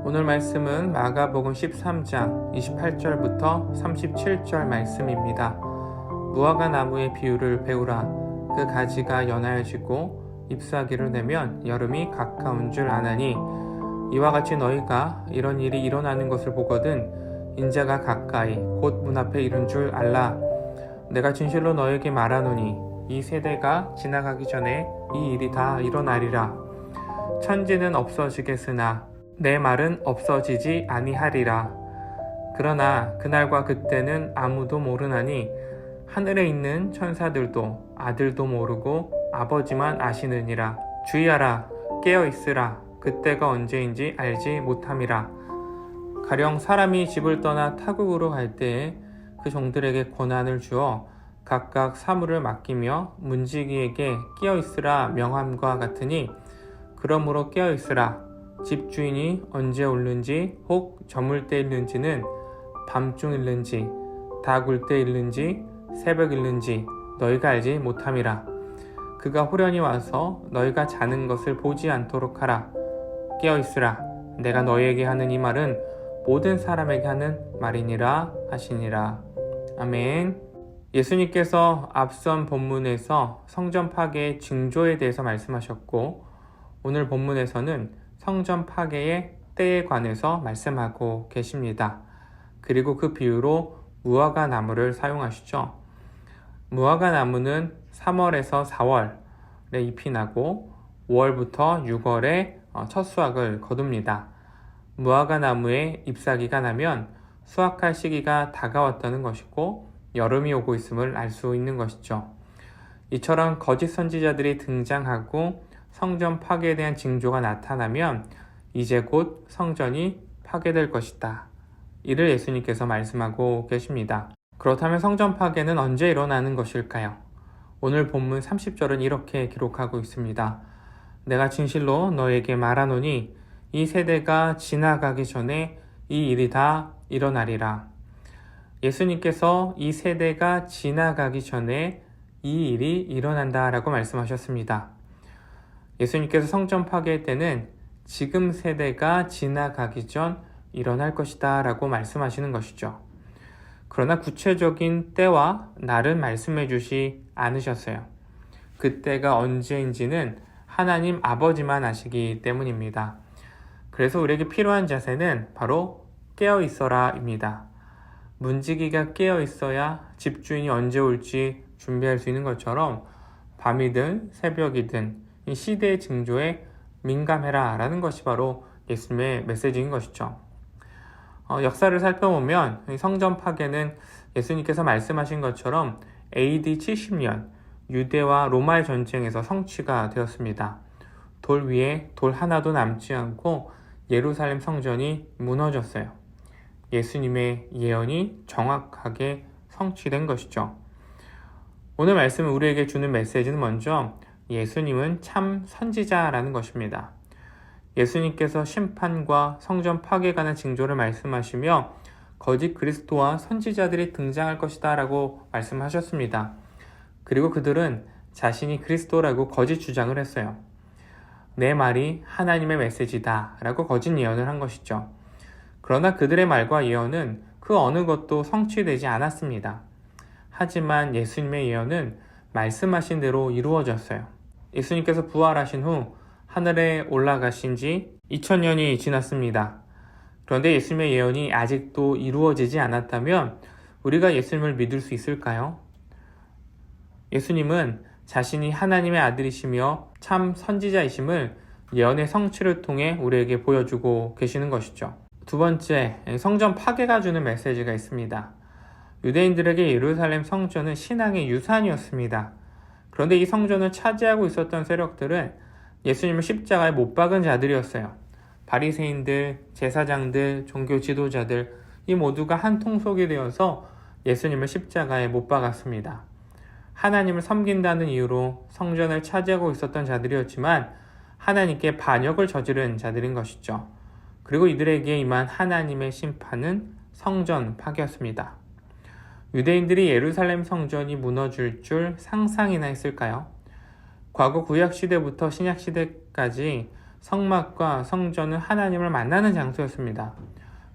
오늘 말씀은 마가복음 13장 28절부터 37절 말씀입니다. 무화과 나무의 비유를 배우라. 그 가지가 연하여지고 잎사귀를 내면 여름이 가까운 줄 아나니 이와 같이 너희가 이런 일이 일어나는 것을 보거든 인자가 가까이 곧 문 앞에 이른 줄 알라. 내가 진실로 너에게 말하노니 이 세대가 지나가기 전에 이 일이 다 일어나리라. 천지는 없어지겠으나 내 말은 없어지지 아니하리라. 그러나 그날과 그때는 아무도 모르나니 하늘에 있는 천사들도 아들도 모르고 아버지만 아시느니라. 주의하라, 깨어있으라. 그때가 언제인지 알지 못함이라. 가령 사람이 집을 떠나 타국으로 갈 때에 그 종들에게 권한을 주어 각각 사물을 맡기며 문지기에게 깨어있으라 명함과 같으니 그러므로 깨어있으라. 집주인이 언제 오는지 혹 저물 때 일는지는 밤중 일는지 다 굴 때 일는지 새벽 일는지 너희가 알지 못함이라. 그가 후련히 와서 너희가 자는 것을 보지 않도록 하라. 깨어있으라. 내가 너희에게 하는 이 말은 모든 사람에게 하는 말이니라 하시니라. 아멘. 예수님께서 앞선 본문에서 성전 파괴의 징조에 대해서 말씀하셨고 오늘 본문에서는 성전 파괴의 때에 관해서 말씀하고 계십니다. 그리고 그 비유로 무화과 나무를 사용하시죠. 무화과 나무는 3월에서 4월에 잎이 나고 5월부터 6월에 첫 수확을 거둡니다. 무화과 나무에 잎사귀가 나면 수확할 시기가 다가왔다는 것이고 여름이 오고 있음을 알 수 있는 것이죠. 이처럼 거짓 선지자들이 등장하고 성전 파괴에 대한 징조가 나타나면 이제 곧 성전이 파괴될 것이다. 이를 예수님께서 말씀하고 계십니다. 그렇다면 성전 파괴는 언제 일어나는 것일까요? 오늘 본문 30절은 이렇게 기록하고 있습니다. 내가 진실로 너에게 말하노니 이 세대가 지나가기 전에 이 일이 다 일어나리라. 예수님께서 이 세대가 지나가기 전에 이 일이 일어난다라고 말씀하셨습니다. 예수님께서 성전 파괴 때는 지금 세대가 지나가기 전 일어날 것이다 라고 말씀하시는 것이죠. 그러나 구체적인 때와 날은 말씀해 주시 않으셨어요. 그때가 언제인지는 하나님 아버지만 아시기 때문입니다. 그래서 우리에게 필요한 자세는 바로 깨어 있어라 입니다. 문지기가 깨어 있어야 집주인이 언제 올지 준비할 수 있는 것처럼 밤이든 새벽이든 이 시대의 징조에 민감해라 라는 것이 바로 예수님의 메시지인 것이죠. 역사를 살펴보면 성전 파괴는 예수님께서 말씀하신 것처럼 AD 70년 유대와 로마의 전쟁에서 성취가 되었습니다. 돌 위에 돌 하나도 남지 않고 예루살렘 성전이 무너졌어요. 예수님의 예언이 정확하게 성취된 것이죠. 오늘 말씀은 우리에게 주는 메시지는 먼저 예수님은 참 선지자라는 것입니다. 예수님께서 심판과 성전 파괴에 관한 징조를 말씀하시며 거짓 그리스도와 선지자들이 등장할 것이다 라고 말씀하셨습니다. 그리고 그들은 자신이 그리스도라고 거짓 주장을 했어요. 내 말이 하나님의 메시지다 라고 거짓 예언을 한 것이죠. 그러나 그들의 말과 예언은 그 어느 것도 성취되지 않았습니다. 하지만 예수님의 예언은 말씀하신 대로 이루어졌어요. 예수님께서 부활하신 후 하늘에 올라가신 지 2000년이 지났습니다. 그런데 예수님의 예언이 아직도 이루어지지 않았다면 우리가 예수님을 믿을 수 있을까요? 예수님은 자신이 하나님의 아들이시며 참 선지자이심을 예언의 성취를 통해 우리에게 보여주고 계시는 것이죠. 두 번째, 성전 파괴가 주는 메시지가 있습니다. 유대인들에게 예루살렘 성전은 신앙의 유산이었습니다. 그런데 이 성전을 차지하고 있었던 세력들은 예수님을 십자가에 못 박은 자들이었어요. 바리새인들, 제사장들, 종교 지도자들 이 모두가 한 통속이 되어서 예수님을 십자가에 못 박았습니다. 하나님을 섬긴다는 이유로 성전을 차지하고 있었던 자들이었지만 하나님께 반역을 저지른 자들인 것이죠. 그리고 이들에게 임한 하나님의 심판은 성전 파괴였습니다. 유대인들이 예루살렘 성전이 무너질 줄 상상이나 했을까요? 과거 구약시대부터 신약시대까지 성막과 성전은 하나님을 만나는 장소였습니다.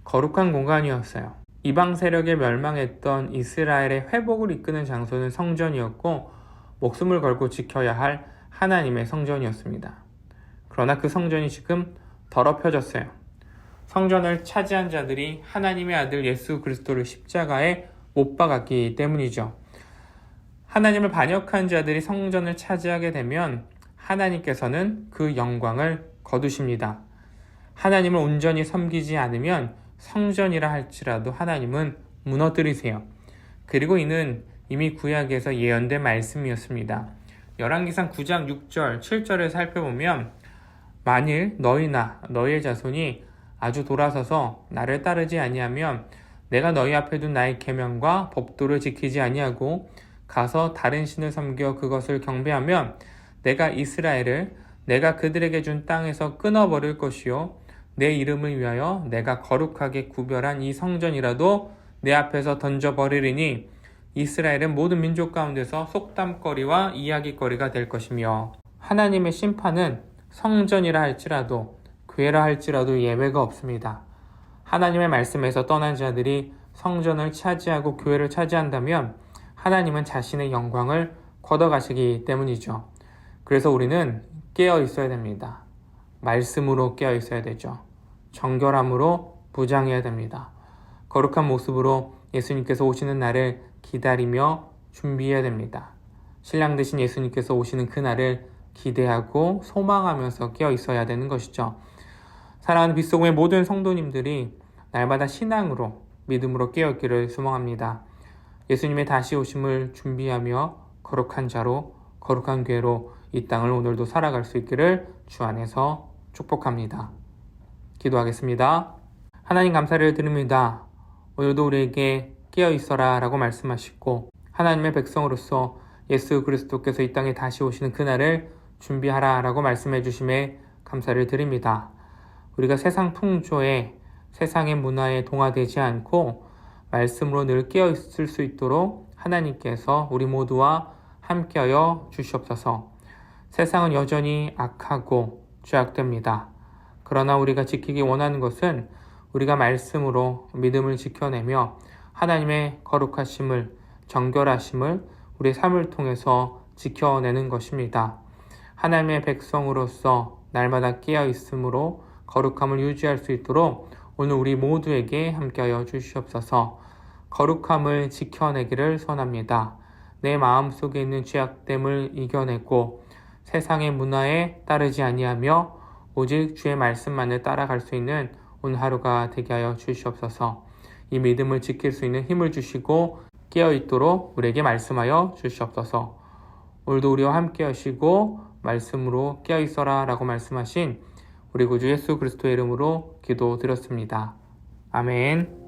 거룩한 공간이었어요. 이방 세력에 멸망했던 이스라엘의 회복을 이끄는 장소는 성전이었고 목숨을 걸고 지켜야 할 하나님의 성전이었습니다. 그러나 그 성전이 지금 더럽혀졌어요. 성전을 차지한 자들이 하나님의 아들 예수 그리스도를 십자가에 못 박았기 때문이죠. 하나님을 반역한 자들이 성전을 차지하게 되면 하나님께서는 그 영광을 거두십니다. 하나님을 온전히 섬기지 않으면 성전이라 할지라도 하나님은 무너뜨리세요. 그리고 이는 이미 구약에서 예언된 말씀이었습니다. 열왕기상 9장 6절, 7절을 살펴보면 만일 너희나 너희의 자손이 아주 돌아서서 나를 따르지 아니하면 내가 너희 앞에 둔 나의 계명과 법도를 지키지 아니하고 가서 다른 신을 섬겨 그것을 경배하면 내가 이스라엘을 내가 그들에게 준 땅에서 끊어버릴 것이요 내 이름을 위하여 내가 거룩하게 구별한 이 성전이라도 내 앞에서 던져버리리니 이스라엘은 모든 민족 가운데서 속담거리와 이야기거리가 될 것이며 하나님의 심판은 성전이라 할지라도 교회라 할지라도 예외가 없습니다. 하나님의 말씀에서 떠난 자들이 성전을 차지하고 교회를 차지한다면 하나님은 자신의 영광을 걷어가시기 때문이죠. 그래서 우리는 깨어 있어야 됩니다. 말씀으로 깨어 있어야 되죠. 정결함으로 부장해야 됩니다. 거룩한 모습으로 예수님께서 오시는 날을 기다리며 준비해야 됩니다. 신랑 되신 예수님께서 오시는 그날을 기대하고 소망하면서 깨어 있어야 되는 것이죠. 사랑하는 빗소금의 모든 성도님들이 날마다 신앙으로 믿음으로 깨어 있기를 소망합니다. 예수님의 다시 오심을 준비하며 거룩한 자로 거룩한 교회로 이 땅을 오늘도 살아갈 수 있기를 주 안에서 축복합니다. 기도하겠습니다. 하나님 감사를 드립니다. 오늘도 우리에게 깨어 있어라 라고 말씀하시고 하나님의 백성으로서 예수 그리스도께서 이 땅에 다시 오시는 그날을 준비하라 라고 말씀해 주심에 감사를 드립니다. 우리가 세상 풍조에 세상의 문화에 동화되지 않고 말씀으로 늘 깨어 있을 수 있도록 하나님께서 우리 모두와 함께하여 주시옵소서. 세상은 여전히 악하고 죄악됩니다. 그러나 우리가 지키기 원하는 것은 우리가 말씀으로 믿음을 지켜내며 하나님의 거룩하심을, 정결하심을 우리의 삶을 통해서 지켜내는 것입니다. 하나님의 백성으로서 날마다 깨어 있으므로 거룩함을 유지할 수 있도록 오늘 우리 모두에게 함께하여 주시옵소서. 거룩함을 지켜내기를 선합니다. 내 마음속에 있는 죄악됨을 이겨내고 세상의 문화에 따르지 아니하며 오직 주의 말씀만을 따라갈 수 있는 오늘 하루가 되게 하여 주시옵소서. 이 믿음을 지킬 수 있는 힘을 주시고 깨어있도록 우리에게 말씀하여 주시옵소서. 오늘도 우리와 함께 하시고 말씀으로 깨어있어라 라고 말씀하신 우리 구주 예수 그리스도의 이름으로 기도드렸습니다. 아멘.